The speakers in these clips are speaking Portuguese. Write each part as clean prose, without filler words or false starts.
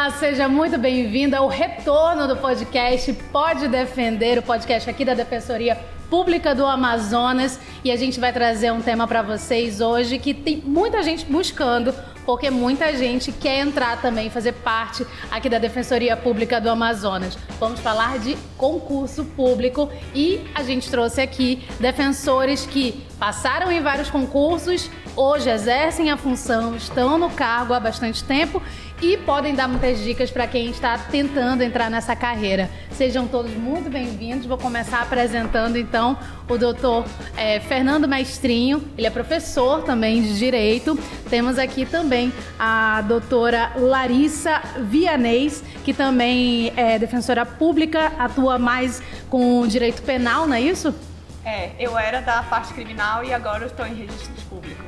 Olá, seja muito bem-vindo ao retorno do podcast Pode Defender, o podcast aqui da Defensoria Pública do Amazonas, e a gente vai trazer um tema para vocês hoje que tem muita gente buscando, porque muita gente quer entrar também, fazer parte aqui da Defensoria Pública do Amazonas. Vamos falar de concurso público e a gente trouxe aqui defensores que passaram em vários concursos, hoje exercem a função, estão no cargo há bastante tempo e podem dar muitas dicas para quem está tentando entrar nessa carreira. Sejam todos muito bem-vindos. Vou começar apresentando então o doutor Fernando Mestrinho. Ele é professor também de Direito. Temos aqui também a doutora Larissa Vianês, que também é defensora pública, atua mais com direito penal, não é isso? Eu era da parte criminal e agora eu estou em registros públicos.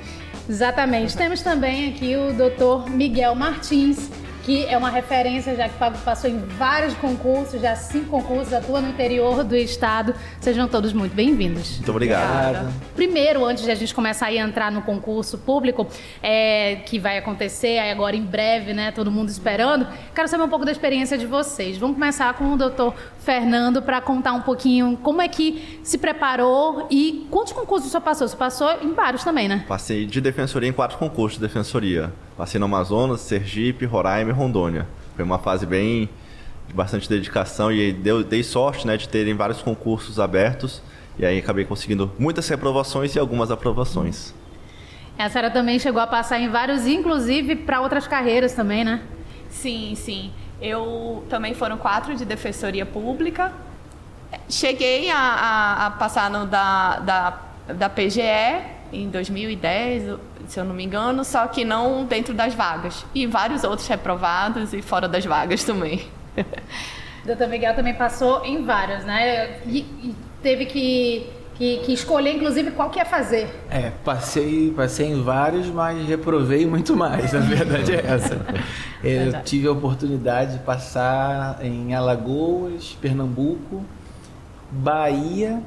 Exatamente. Temos também aqui o doutor Miguel Martins, que é uma referência, já que passou em vários concursos, já 5 concursos, atua no interior do estado. Sejam todos muito bem-vindos. Muito obrigado. Primeiro, antes de a gente começar a entrar no concurso público, que vai acontecer agora em breve, né? Todo mundo esperando. Quero saber um pouco da experiência de vocês. Vamos começar com o doutor Fernando para contar um pouquinho como é que se preparou e quantos concursos você passou? Você passou em vários também, né? Passei de defensoria em 4 concursos de defensoria. Passei no Amazonas, Sergipe, Roraima e Rondônia. Foi uma fase de bastante dedicação e dei sorte, né, de terem vários concursos abertos. E aí acabei conseguindo muitas reprovações e algumas aprovações. A senhora também chegou a passar em vários, inclusive para outras carreiras também, né? Sim. Eu também foram 4 de defensoria pública. Cheguei a passar no da PGE em 2010, se eu não me engano, só que não dentro das vagas. E vários outros reprovados e fora das vagas também. Doutor Miguel também passou em vários, né? E teve que escolher, inclusive, qual que ia fazer. Passei em vários, mas reprovei muito mais, a verdade é essa. Eu tive a oportunidade de passar em Alagoas, Pernambuco, Bahia,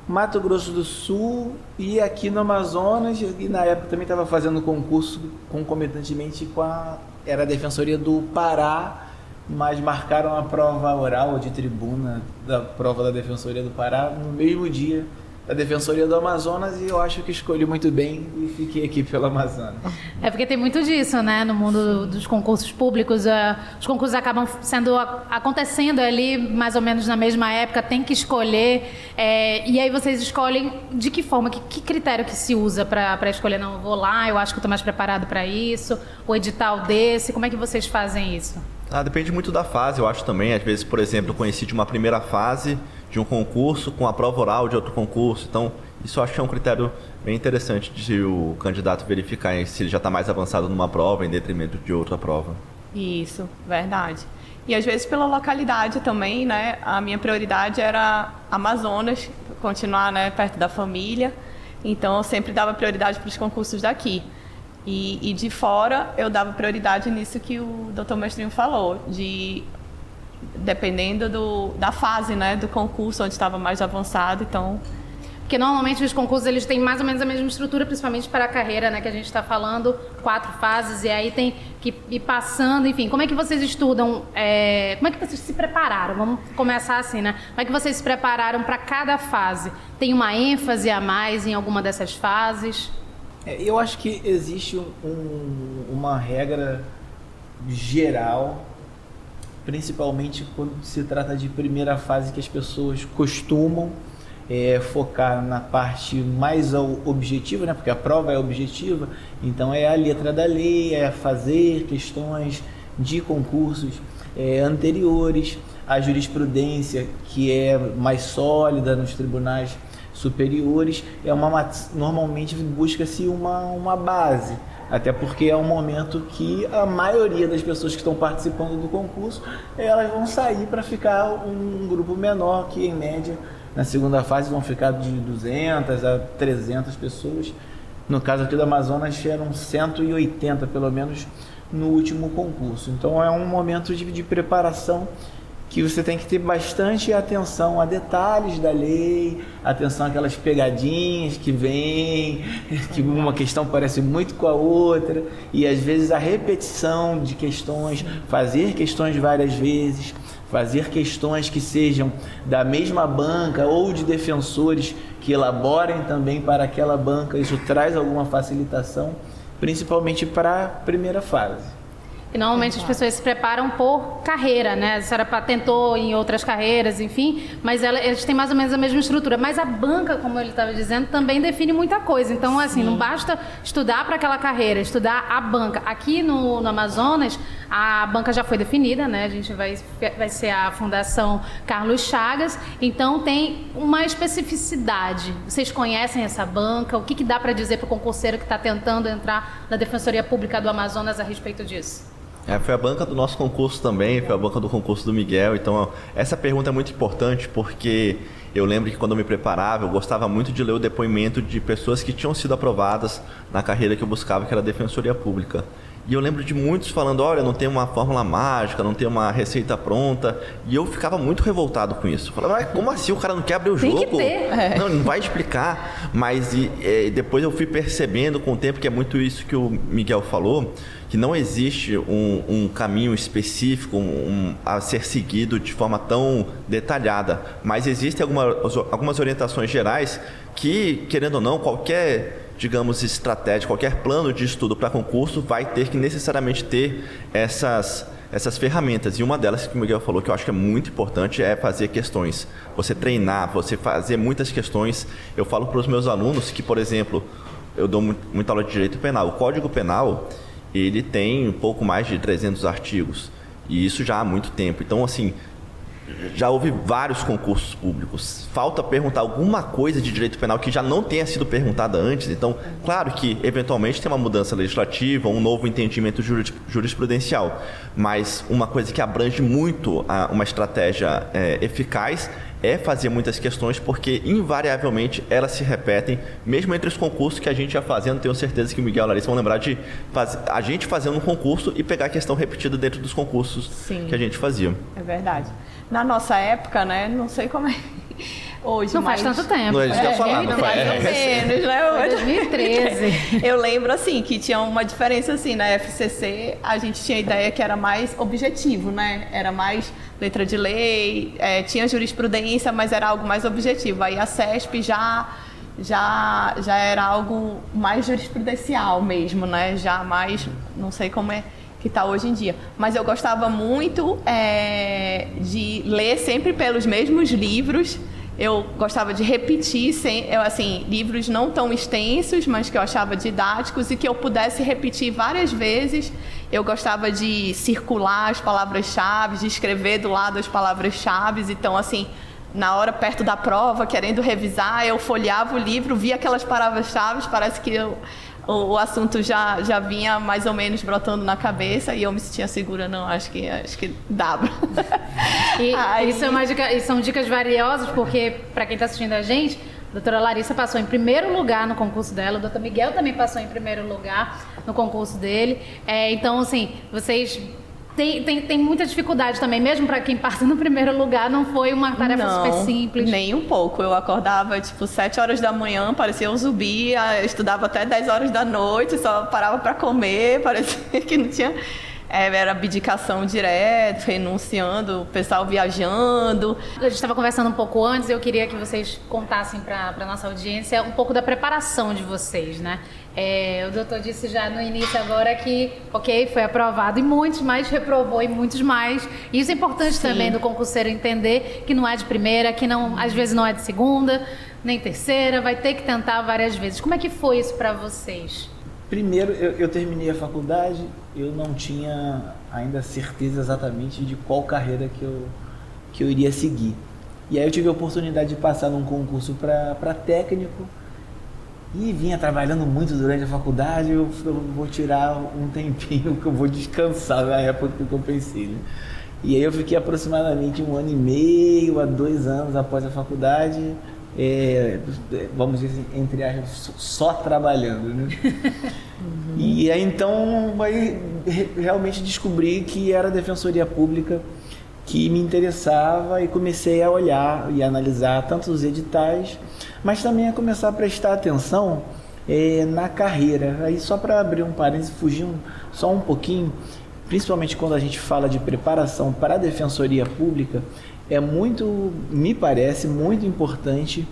Mato Grosso do Sul e aqui no Amazonas. E na época também estava fazendo concurso concomitantemente era a Defensoria do Pará, mas marcaram a prova oral de tribuna da prova da Defensoria do Pará no mesmo dia da Defensoria do Amazonas, e eu acho que escolhi muito bem e fiquei aqui pelo Amazonas. Porque tem muito disso, né? No mundo dos concursos públicos, os concursos acabam acontecendo ali mais ou menos na mesma época, tem que escolher, e aí vocês escolhem de que forma, que critério que se usa para escolher? Não, eu vou lá, eu acho que eu estou mais preparado para isso, o edital desse, como é que vocês fazem isso? Depende muito da fase, eu acho também. Às vezes, por exemplo, eu conheci de uma primeira fase de um concurso com a prova oral de outro concurso. Então, isso eu acho que é um critério bem interessante de o candidato verificar se ele já está mais avançado numa prova em detrimento de outra prova. Isso, verdade. E às vezes pela localidade também, né? A minha prioridade era Amazonas, continuar, né, perto da família. Então, eu sempre dava prioridade para os concursos daqui. E de fora, eu dava prioridade nisso que o doutor Mestrinho falou, dependendo da fase, né, do concurso, onde estava mais avançado, então... Porque normalmente os concursos eles têm mais ou menos a mesma estrutura, principalmente para a carreira, né, que a gente está falando, 4 fases, e aí tem que ir passando, enfim. Como é que vocês estudam, como é que vocês se prepararam? Vamos começar assim, né? Como é que vocês se prepararam para cada fase? Tem uma ênfase a mais em alguma dessas fases? Eu acho que existe uma regra geral, principalmente quando se trata de primeira fase, que as pessoas costumam focar na parte mais objetiva, né? Porque a prova é objetiva, então é a letra da lei, é fazer questões de concursos anteriores, a jurisprudência que é mais sólida nos tribunais superiores, normalmente busca-se uma base, até porque é um momento que a maioria das pessoas que estão participando do concurso, elas vão sair para ficar um grupo menor, que em média na segunda fase vão ficar de 200 a 300 pessoas. No caso aqui do Amazonas eram 180 pelo menos no último concurso. Então é um momento de preparação que você tem que ter bastante atenção a detalhes da lei, atenção àquelas pegadinhas que vêm, que uma questão parece muito com a outra, e às vezes a repetição de questões, fazer questões várias vezes, fazer questões que sejam da mesma banca ou de defensores que elaborem também para aquela banca, isso traz alguma facilitação, principalmente para a primeira fase. E normalmente as pessoas se preparam por carreira, né? A senhora tentou em outras carreiras, enfim, mas eles têm mais ou menos a mesma estrutura. Mas a banca, como ele estava dizendo, também define muita coisa. Então, assim, não basta estudar para aquela carreira, estudar a banca. Aqui no Amazonas, a banca já foi definida, né? A gente vai ser a Fundação Carlos Chagas. Então, tem uma especificidade. Vocês conhecem essa banca? O que dá para dizer para o concurseiro que está tentando entrar na Defensoria Pública do Amazonas a respeito disso? Foi a banca do nosso concurso também, foi a banca do concurso do Miguel. Então, essa pergunta é muito importante porque eu lembro que quando eu me preparava, eu gostava muito de ler o depoimento de pessoas que tinham sido aprovadas na carreira que eu buscava, que era a Defensoria Pública. E eu lembro de muitos falando, olha, não tem uma fórmula mágica, não tem uma receita pronta. E eu ficava muito revoltado com isso. Eu falava, mas como assim o cara não quer abrir o jogo? Tem que ter. Não vai explicar. Mas depois eu fui percebendo com o tempo que é muito isso que o Miguel falou, que não existe um caminho específico a ser seguido de forma tão detalhada. Mas existem algumas orientações gerais que, querendo ou não, qualquer, digamos, estratégia, qualquer plano de estudo para concurso vai ter que necessariamente ter essas ferramentas. E uma delas que o Miguel falou, que eu acho que é muito importante, é fazer questões. Você treinar, você fazer muitas questões. Eu falo para os meus alunos que, por exemplo, eu dou muita aula de direito penal. O Código Penal, ele tem um pouco mais de 300 artigos. E isso já há muito tempo. Então, assim, já houve vários concursos públicos. Falta perguntar alguma coisa de direito penal que já não tenha sido perguntada antes. Então, claro que, eventualmente, tem uma mudança legislativa, um novo entendimento jurisprudencial. Mas uma coisa que abrange muito uma estratégia eficaz é fazer muitas questões, porque, invariavelmente, elas se repetem, mesmo entre os concursos que a gente ia fazendo. Tenho certeza que o Miguel e a Larissa vão lembrar de a gente fazendo um concurso e pegar a questão repetida dentro dos concursos que a gente fazia. É verdade. Na nossa época, né? Não sei como é hoje, não faz tanto tempo. Não, a gente vai falar, não faz. Mais ou menos, né? Foi 2013. Eu lembro, assim, que tinha uma diferença, assim, na FCC, a gente tinha a ideia que era mais objetivo, né? Era mais letra de lei, tinha jurisprudência, mas era algo mais objetivo. Aí a CESP já era algo mais jurisprudencial mesmo, né? Já mais, não sei como é que está hoje em dia. Mas eu gostava muito de ler sempre pelos mesmos livros. Eu gostava de repetir, livros não tão extensos, mas que eu achava didáticos e que eu pudesse repetir várias vezes. Eu gostava de circular as palavras-chave, de escrever do lado as palavras-chave. Então, assim, na hora perto da prova, querendo revisar, eu folheava o livro, via aquelas palavras-chave, parece que o assunto já vinha mais ou menos brotando na cabeça e eu me sentia segura, não, acho que dava. E isso é uma dica, e são dicas valiosas, porque, para quem está assistindo a gente, a doutora Larissa passou em primeiro lugar no concurso dela, o doutor Miguel também passou em primeiro lugar no concurso dele. Então, assim, vocês tem muita dificuldade também, mesmo para quem passa no primeiro lugar, não foi uma tarefa super simples. Nem um pouco. Eu acordava, 7 horas da manhã, parecia um zumbi, eu estudava até 10 horas da noite, só parava para comer, parecia que não tinha... Era abdicação direto, renunciando, o pessoal viajando. A gente estava conversando um pouco antes, eu queria que vocês contassem para a nossa audiência um pouco da preparação de vocês, né? O doutor disse já no início agora que, foi aprovado em muitos, mas reprovou em muitos mais. E isso é importante também do concurseiro entender que não é de primeira, que não, às vezes não é de segunda, nem terceira, vai ter que tentar várias vezes. Como é que foi isso para vocês? Primeiro, eu terminei a faculdade, eu não tinha ainda certeza exatamente de qual carreira que eu iria seguir. E aí eu tive a oportunidade de passar num concurso para técnico e vinha trabalhando muito durante a faculdade. Eu vou tirar um tempinho que eu vou descansar na época que eu pensei, né? E aí eu fiquei aproximadamente 1 ano e meio a 2 anos após a faculdade, vamos dizer assim, entre aspas, só trabalhando, né? E aí então realmente descobri que era a Defensoria Pública que me interessava e comecei a olhar e analisar tanto os editais, mas também a começar a prestar atenção na carreira. Aí só para abrir um parênteses, fugir só um pouquinho, principalmente quando a gente fala de preparação para a Defensoria Pública, me parece muito importante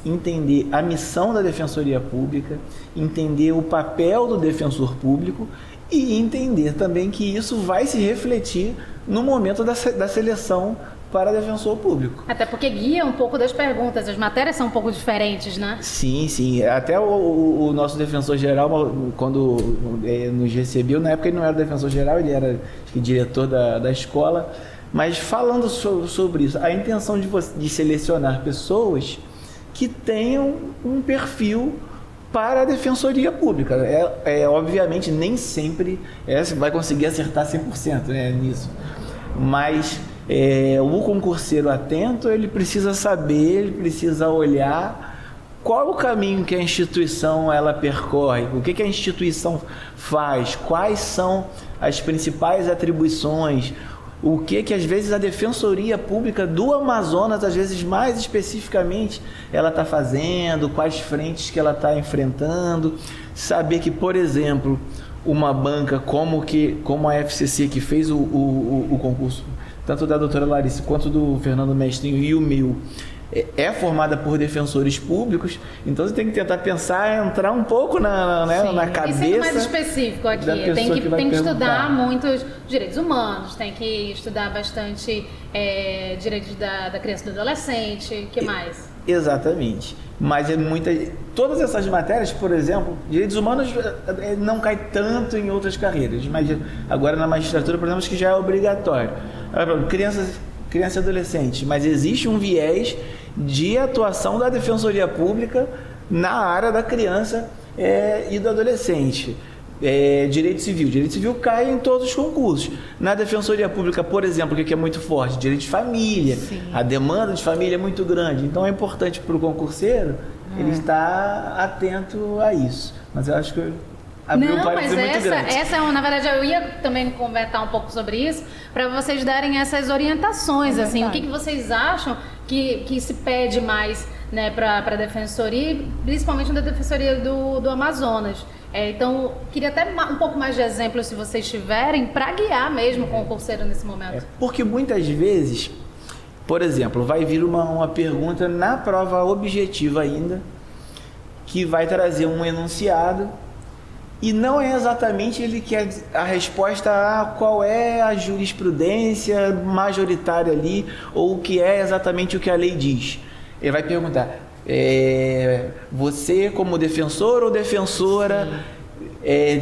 entender a missão da Defensoria Pública, entender o papel do defensor público e entender também que isso vai se refletir no momento da seleção para defensor público. Até porque guia um pouco das perguntas, as matérias são um pouco diferentes, né? Sim. Até o nosso defensor geral, quando nos recebeu, na época ele não era defensor geral, ele era diretor da escola, mas falando sobre isso, a intenção de selecionar pessoas que tenham um perfil para a Defensoria Pública. Obviamente, nem sempre você vai conseguir acertar 100%, né, nisso. Mas o concurseiro atento, ele precisa saber, ele precisa olhar qual o caminho que a instituição ela percorre, o que a instituição faz, quais são as principais atribuições, o que às vezes a Defensoria Pública do Amazonas, às vezes mais especificamente, ela está fazendo, quais frentes que ela está enfrentando, saber que, por exemplo, uma banca como a FCC, que fez o concurso, tanto da doutora Larissa quanto do Fernando Mestrinho e o meu, é formada por defensores públicos, então você tem que tentar pensar, entrar um pouco na cabeça. E sendo mais específico aqui, tem que estudar muito direitos humanos, tem que estudar bastante direitos da criança e do adolescente, o que mais? Exatamente. Mas todas essas matérias, por exemplo, direitos humanos não cai tanto em outras carreiras, mas agora na magistratura, por exemplo, acho que já é obrigatório. Criança e adolescente, mas existe um viés de atuação da Defensoria Pública na área da criança e do adolescente. Direito civil cai em todos os concursos. Na Defensoria Pública, por exemplo, o que é muito forte? Direito de família. Sim. A demanda de família é muito grande, então é importante para o concurseiro ele estar atento a isso. Mas eu acho que abriu um parênteses muito grande. Na verdade, eu ia também comentar um pouco sobre isso, para vocês darem essas orientações, assim, o que vocês acham que se pede mais, né, para a Defensoria, principalmente na Defensoria do Amazonas. Então, queria até um pouco mais de exemplos, se vocês tiverem, para guiar mesmo o concurseiro nesse momento. Porque muitas vezes, por exemplo, vai vir uma pergunta na prova objetiva ainda, que vai trazer um enunciado, e não é exatamente ele que é a resposta a qual é a jurisprudência majoritária ali, ou o que é exatamente o que a lei diz. Ele vai perguntar, você como defensor ou defensora,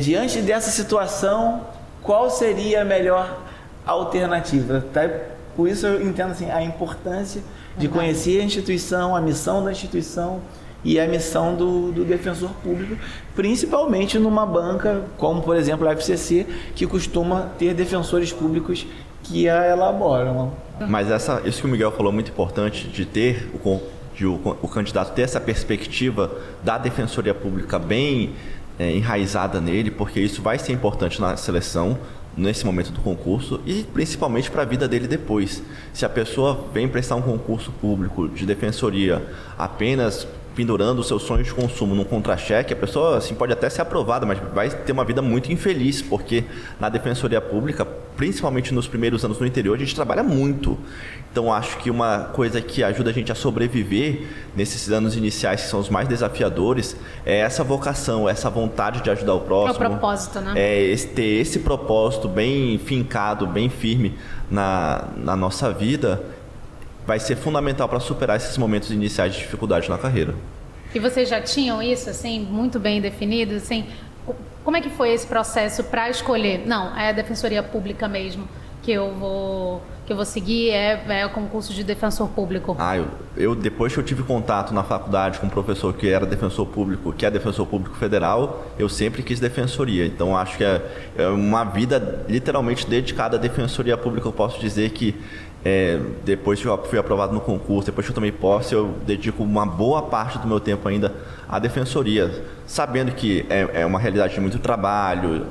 diante dessa situação, qual seria a melhor alternativa? Tá? Por isso eu entendo assim, a importância de conhecer a instituição, a missão da instituição, e a missão do defensor público, principalmente numa banca como, por exemplo, a FCC, que costuma ter defensores públicos que a elaboram. Mas isso que o Miguel falou é muito importante, de ter o candidato ter essa perspectiva da Defensoria Pública bem enraizada nele, porque isso vai ser importante na seleção, nesse momento do concurso, e principalmente para a vida dele depois. Se a pessoa vem prestar um concurso público de defensoria apenas pendurando os seus sonhos de consumo num contra-cheque, a pessoa assim, pode até ser aprovada, mas vai ter uma vida muito infeliz, porque na Defensoria Pública, principalmente nos primeiros anos no interior, a gente trabalha muito. Então, acho que uma coisa que ajuda a gente a sobreviver nesses anos iniciais, que são os mais desafiadores, é essa vocação, essa vontade de ajudar o próximo. É o propósito, né? Ter esse propósito bem fincado, bem firme na nossa vida, vai ser fundamental para superar esses momentos iniciais de dificuldade na carreira. E vocês já tinham isso, assim, muito bem definido, assim? Como é que foi esse processo para escolher? Não, é a Defensoria Pública mesmo que eu vou seguir, é o concurso de defensor público. Eu depois que eu tive contato na faculdade com um professor que era defensor público, que é defensor público federal, eu sempre quis defensoria. Então, acho que é uma vida literalmente dedicada à Defensoria Pública. Eu posso dizer que depois que eu fui aprovado no concurso, depois que eu tomei posse, eu dedico uma boa parte do meu tempo ainda à defensoria, sabendo que é uma realidade de muito trabalho,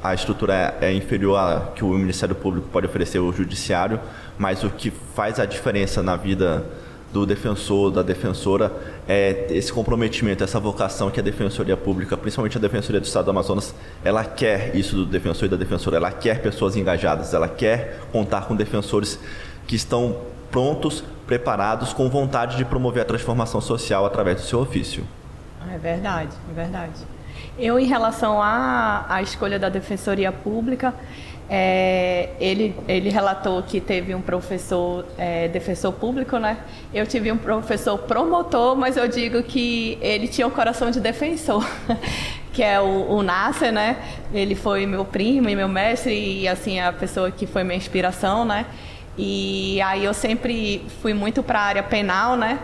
a estrutura é inferior à que o Ministério Público pode oferecer ao Judiciário, mas o que faz a diferença na vida do defensor, da defensora, é esse comprometimento, essa vocação que a Defensoria Pública, principalmente a Defensoria do Estado do Amazonas, ela quer isso do defensor e da defensora, ela quer pessoas engajadas, ela quer contar com defensores que estão prontos, preparados, com vontade de promover a transformação social através do seu ofício. É verdade, é verdade. Eu, em relação à escolha da Defensoria Pública, ele relatou que teve um professor defensor público, né? Eu tive um professor promotor, mas eu digo que ele tinha um coração de defensor, que é o Nasser, né? Ele foi meu primo e meu mestre e, assim, a pessoa que foi minha inspiração, né? E aí eu sempre fui muito para a área penal, né?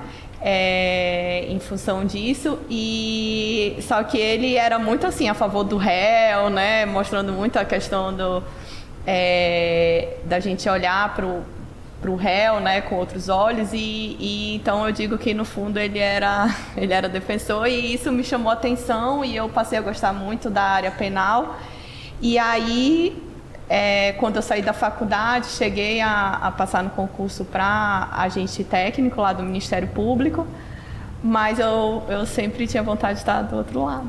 Em função disso, e só que ele era muito assim a favor do réu, né, mostrando muito a questão da gente olhar para o réu, né, com outros olhos, e então eu digo que no fundo ele era defensor, e isso me chamou a atenção e eu passei a gostar muito da área penal. E aí quando eu saí da faculdade, cheguei a passar no concurso para agente técnico lá do Ministério Público, mas eu sempre tinha vontade de estar do outro lado.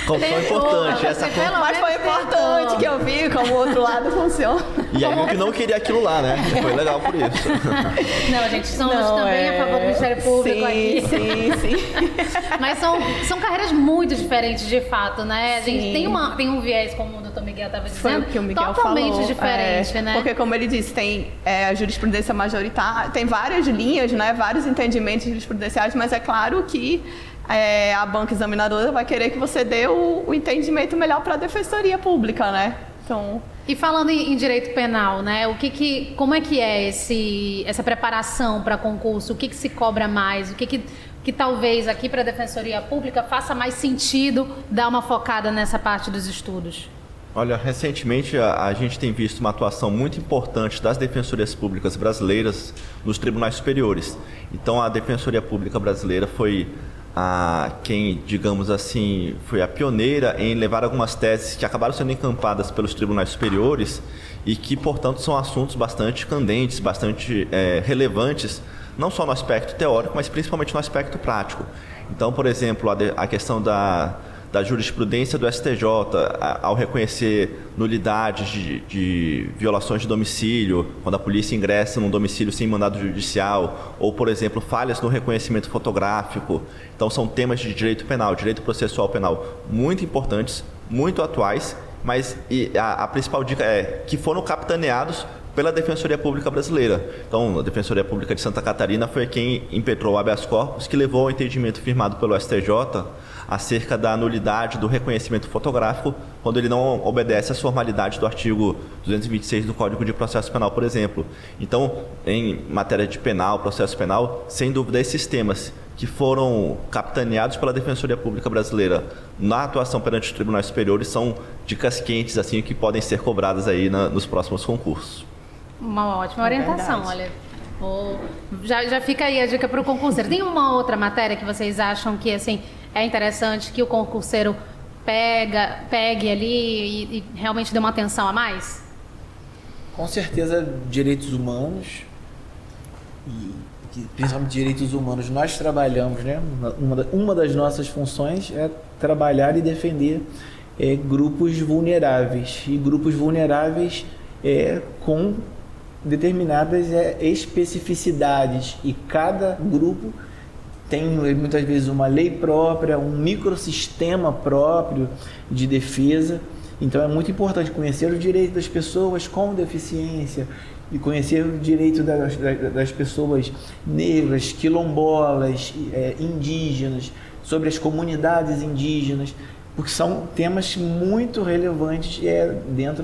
Como foi importante essa Mas foi importante que eu vi como o outro lado funciona. E aí viu que não queria aquilo lá, né? Foi legal por isso. Não, gente, somos também a favor do Ministério Público aqui. Sim. Mas são carreiras muito diferentes, de fato, né? A gente tem um viés, como o doutor Miguel estava dizendo, foi o que o Miguel totalmente falou. diferente, né? Porque, como ele disse, tem a jurisprudência majoritária, tem várias linhas, né? Vários entendimentos jurisprudenciais, mas é claro que a banca examinadora vai querer que você dê o entendimento melhor para a Defensoria Pública, né? Então... E falando em direito penal, né? Como é que é essa preparação para concurso? O que se cobra mais? O que talvez aqui para a Defensoria Pública faça mais sentido dar uma focada nessa parte dos estudos? Olha, recentemente a gente tem visto uma atuação muito importante das defensorias públicas brasileiras nos tribunais superiores. Então, a Defensoria Pública Brasileira foi quem, digamos assim, foi a pioneira em levar algumas teses que acabaram sendo encampadas pelos tribunais superiores e que, portanto, são assuntos bastante candentes, bastante relevantes, não só no aspecto teórico, mas principalmente no aspecto prático. Então, por exemplo, a questão da jurisprudência do STJ, ao reconhecer nulidades de violações de domicílio, quando a polícia ingressa num domicílio sem mandado judicial, ou, por exemplo, falhas no reconhecimento fotográfico. Então, são temas de direito penal, direito processual penal, muito importantes, muito atuais, mas a principal dica é que foram capitaneados pela Defensoria Pública Brasileira. Então, a Defensoria Pública de Santa Catarina foi quem impetrou o habeas corpus, que levou ao entendimento firmado pelo STJ acerca da nulidade do reconhecimento fotográfico quando ele não obedece às formalidades do artigo 226 do Código de Processo Penal, por exemplo. Então, em matéria de penal, processo penal, sem dúvida, esses temas que foram capitaneados pela Defensoria Pública Brasileira na atuação perante os tribunais superiores são dicas quentes assim que podem ser cobradas aí nos próximos concursos. Uma ótima orientação, olha. Já fica aí a dica para o concurseiro. Tem uma outra matéria que vocês acham que assim é interessante que o concurseiro pegue ali e realmente dê uma atenção a mais? Com certeza, direitos humanos, principalmente direitos humanos, nós trabalhamos, né? Uma das nossas funções é trabalhar e defender grupos vulneráveis. E grupos vulneráveis com determinadas especificidades, e cada grupo tem muitas vezes uma lei própria, um microsistema próprio de defesa. Então é muito importante conhecer o direito das pessoas com deficiência e conhecer o direito das pessoas negras, quilombolas, indígenas, sobre as comunidades indígenas, porque são temas muito relevantes dentro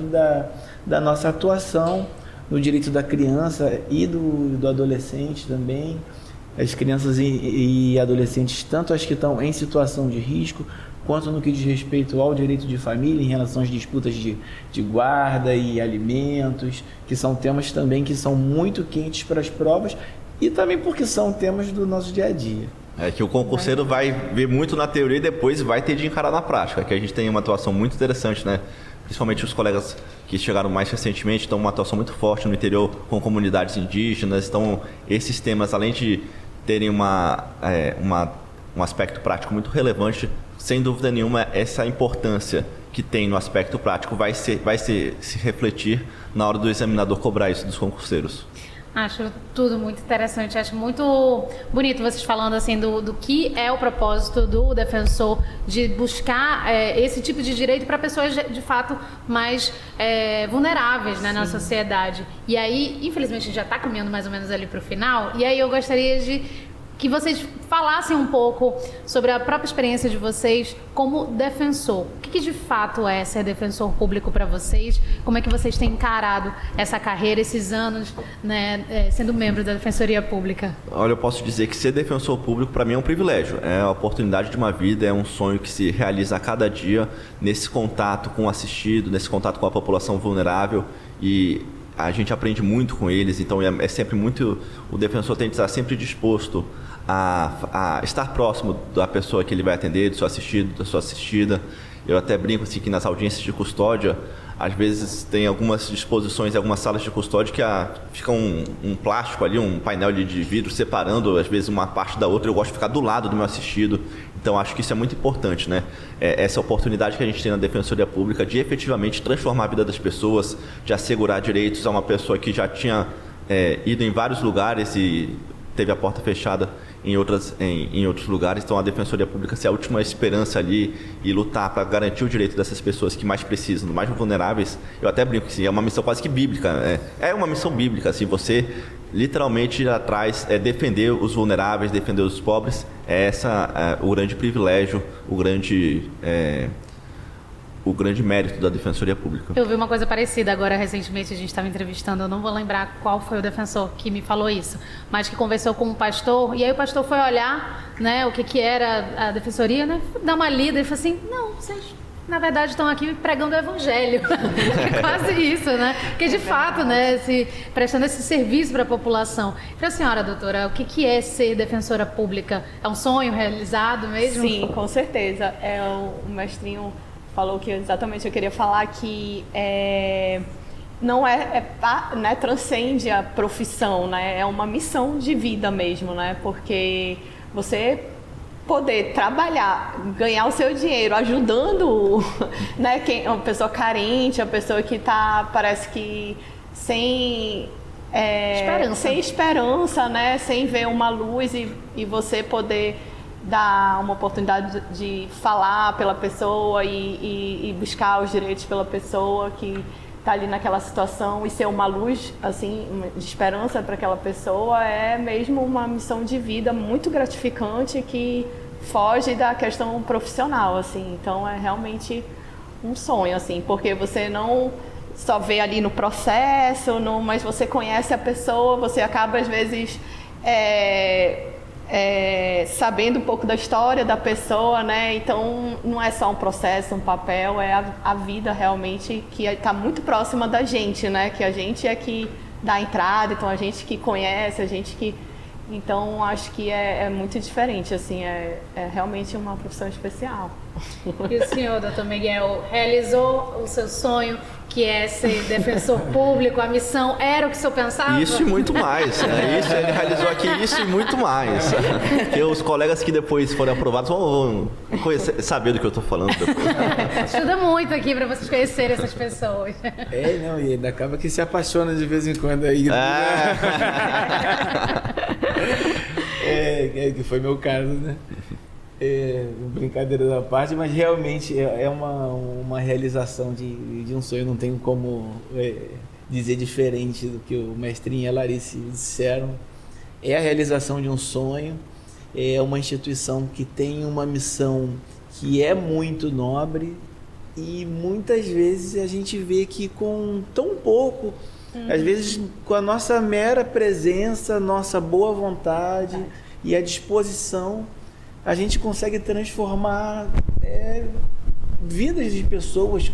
da nossa atuação no direito da criança e do adolescente também. as crianças e adolescentes, tanto as que estão em situação de risco, quanto no que diz respeito ao direito de família, em relação às disputas de guarda e alimentos, que são temas também que são muito quentes para as provas e também porque são temas do nosso dia a dia. É que o concurseiro vai ver muito na teoria e depois vai ter de encarar na prática, que a gente tem uma atuação muito interessante, né? Principalmente os colegas que chegaram mais recentemente, estão uma atuação muito forte no interior com comunidades indígenas. Então, esses temas, além de terem um aspecto prático muito relevante, sem dúvida nenhuma, essa importância que tem no aspecto prático vai se refletir na hora do examinador cobrar isso dos concurseiros. Acho tudo muito interessante, acho muito bonito vocês falando assim do que é o propósito do defensor de buscar esse tipo de direito para pessoas de fato mais vulneráveis, né, na sociedade. E aí, infelizmente, a gente já está caminhando mais ou menos ali para o final, e aí eu gostaria de que vocês falassem um pouco sobre a própria experiência de vocês como defensor. O que de fato é ser defensor público para vocês? Como é que vocês têm encarado essa carreira, esses anos, né, sendo membro da Defensoria Pública? Olha, eu posso dizer que ser defensor público para mim é um privilégio. É a oportunidade de uma vida, é um sonho que se realiza a cada dia nesse contato com o assistido, nesse contato com a população vulnerável, e a gente aprende muito com eles. Então é sempre muito, o defensor tem que estar sempre disposto a estar próximo da pessoa que ele vai atender, do seu assistido, da sua assistida. Eu até brinco assim que nas audiências de custódia, às vezes tem algumas disposições em algumas salas de custódia que fica um plástico ali, um painel de vidro separando às vezes uma parte da outra. Eu gosto de ficar do lado do meu assistido. Então acho que isso é muito importante, né? Essa oportunidade que a gente tem na Defensoria Pública de efetivamente transformar a vida das pessoas, de assegurar direitos a uma pessoa que já tinha ido em vários lugares e teve a porta fechada em outros lugares. Então a Defensoria Pública ser a última esperança ali e lutar para garantir o direito dessas pessoas que mais precisam, mais vulneráveis. Eu até brinco que assim, é uma missão quase que bíblica, é uma missão bíblica, assim, você literalmente atrás defender os vulneráveis, defender os pobres. O grande privilégio, o grande mérito da Defensoria Pública. Eu vi uma coisa parecida agora recentemente, a gente estava entrevistando, eu não vou lembrar qual foi o defensor que me falou isso, mas que conversou com um pastor, e aí o pastor foi olhar, né, o que era a Defensoria, né, dar uma lida e falou assim, não, vocês na verdade estão aqui pregando o evangelho. É quase isso, né? Porque de fato, né, prestando esse serviço para a população. Para a senhora, doutora, o que é ser defensora pública? É um sonho realizado mesmo? Sim, com certeza. O mestrinho falou que exatamente eu queria falar que não né, transcende a profissão, né? É uma missão de vida mesmo, né? Porque você poder trabalhar, ganhar o seu dinheiro ajudando, né, a pessoa carente, a pessoa que está, parece que sem esperança, né? Sem ver uma luz e você poder dar uma oportunidade de falar pela pessoa e buscar os direitos pela pessoa que está ali naquela situação e ser uma luz assim de esperança para aquela pessoa é mesmo uma missão de vida muito gratificante que foge da questão profissional, assim. Então é realmente um sonho, assim, porque você não só vê ali no processo, mas você conhece a pessoa, você acaba às vezes sabendo um pouco da história da pessoa, né? Então não é só um processo, um papel, é a vida realmente que está muito próxima da gente, né? Que a gente é que dá a entrada, então a gente que conhece, a gente que... Então acho que é muito diferente, assim, é realmente uma profissão especial. E o senhor, doutor Miguel, realizou o seu sonho, que é ser defensor público? A missão era o que o senhor pensava? Isso e muito mais. Ele realizou aqui isso e muito mais. Porque os colegas que depois forem aprovados vão saber do que eu estou falando depois. Ajuda muito aqui para vocês conhecerem essas pessoas. Não, e ainda acaba que se apaixona de vez em quando aí. Que foi meu caso, né? Brincadeira da parte, mas realmente é uma realização de um sonho. Não tenho como dizer diferente do que o mestrinho e a Larice disseram. É a realização de um sonho, é uma instituição que tem uma missão que é muito nobre e muitas vezes a gente vê que com tão pouco, às vezes com a nossa mera presença, nossa boa vontade e a disposição, a gente consegue transformar vidas de pessoas,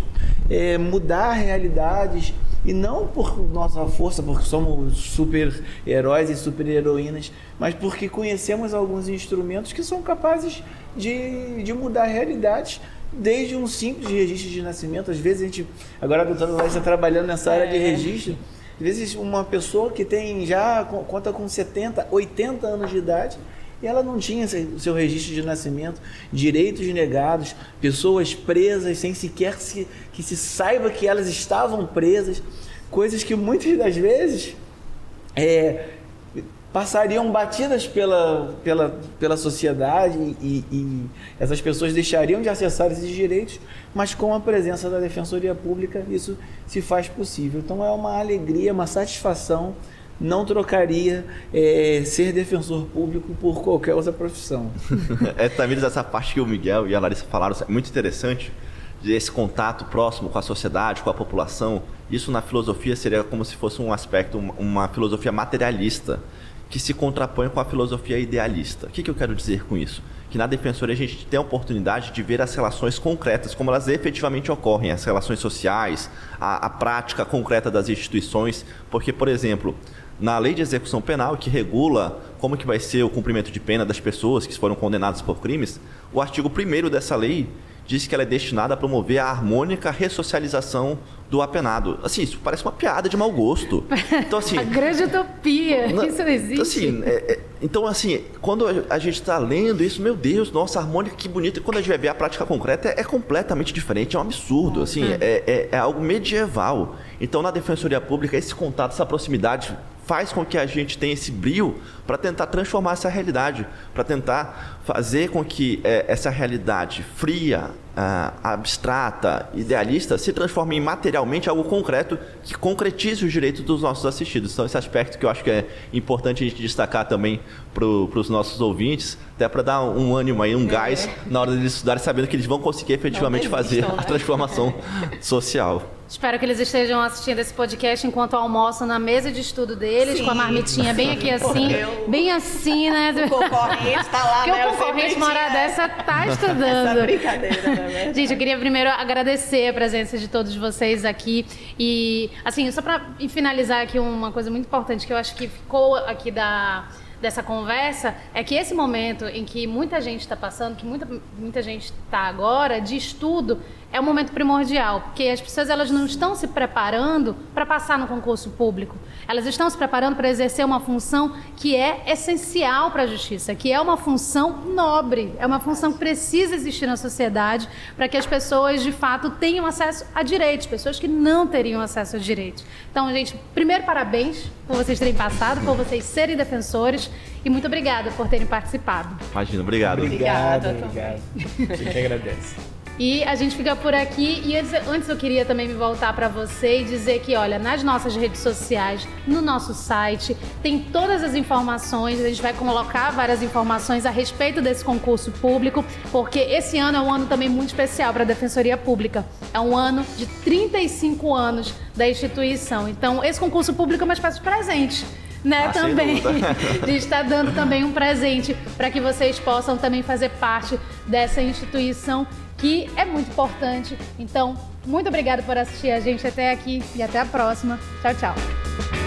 mudar realidades, e não por nossa força, porque somos super-heróis e super-heroínas, mas porque conhecemos alguns instrumentos que são capazes de mudar realidades, desde um simples registro de nascimento. Às vezes a gente, agora a doutora Laís está trabalhando nessa área de registro, às vezes uma pessoa que conta com 70, 80 anos de idade, e ela não tinha o seu registro de nascimento, direitos negados, pessoas presas sem sequer que se saiba que elas estavam presas, coisas que muitas das vezes passariam batidas pela sociedade, e essas pessoas deixariam de acessar esses direitos, mas com a presença da Defensoria Pública isso se faz possível. Então é uma alegria, uma satisfação. Não trocaria ser defensor público por qualquer outra profissão. Tamires, essa parte que o Miguel e a Larissa falaram é muito interessante, esse contato próximo com a sociedade, com a população. Isso na filosofia seria como se fosse um aspecto, uma filosofia materialista, que se contrapõe com a filosofia idealista. O que eu quero dizer com isso? Que na Defensoria a gente tem a oportunidade de ver as relações concretas, como elas efetivamente ocorrem, as relações sociais, a prática concreta das instituições, porque, por exemplo, na lei de execução penal, que regula como que vai ser o cumprimento de pena das pessoas que foram condenadas por crimes, o artigo 1º dessa lei diz que ela é destinada a promover a harmônica ressocialização do apenado. Assim, isso parece uma piada de mau gosto. Então, assim, a grande utopia, isso não existe. Assim, então, assim, quando a gente está lendo isso, meu Deus, nossa, harmônica, que bonita. E quando a gente vai ver a prática concreta, é completamente diferente, é um absurdo, assim, é algo medieval. Então, na Defensoria Pública, esse contato, essa proximidade faz com que a gente tenha esse brio para tentar transformar essa realidade, para tentar fazer com que essa realidade fria, abstrata, idealista, se transforme em materialmente algo concreto que concretize os direitos dos nossos assistidos. Então, esse aspecto que eu acho que é importante a gente destacar também para os nossos ouvintes, até para dar um ânimo aí, um gás na hora de eles estudarem, sabendo que eles vão conseguir efetivamente fazer a transformação social. Espero que eles estejam assistindo esse podcast enquanto almoçam na mesa de estudo deles, sim, com a marmitinha bem aqui assim, bem assim, né? O concorrente está lá, porque o concorrente, uma hora dessa, tá estudando. Essa brincadeira, não é verdade? Gente, eu queria primeiro agradecer a presença de todos vocês aqui. E, assim, só para finalizar aqui, uma coisa muito importante que eu acho que ficou aqui dessa conversa, é que esse momento em que muita gente está passando, que muita gente está agora, de estudo, é um momento primordial, porque as pessoas elas não estão se preparando para passar no concurso público, elas estão se preparando para exercer uma função que é essencial para a justiça, que é uma função nobre, é uma função que precisa existir na sociedade para que as pessoas, de fato, tenham acesso a direitos, pessoas que não teriam acesso a direitos. Então, gente, primeiro, parabéns por vocês terem passado, por vocês serem defensores, e muito obrigada por terem participado. Imagina, obrigado. Obrigado. Você que agradece. E a gente fica por aqui. E antes eu queria também me voltar para você e dizer que, olha, nas nossas redes sociais, no nosso site, tem todas as informações. A gente vai colocar várias informações a respeito desse concurso público, porque esse ano é um ano também muito especial para a Defensoria Pública. É um ano de 35 anos da instituição. Então, esse concurso público é uma espécie de presente, né, também. A gente está dando também um presente para que vocês possam também fazer parte dessa instituição que é muito importante. Então, muito obrigada por assistir a gente até aqui e até a próxima. Tchau, tchau.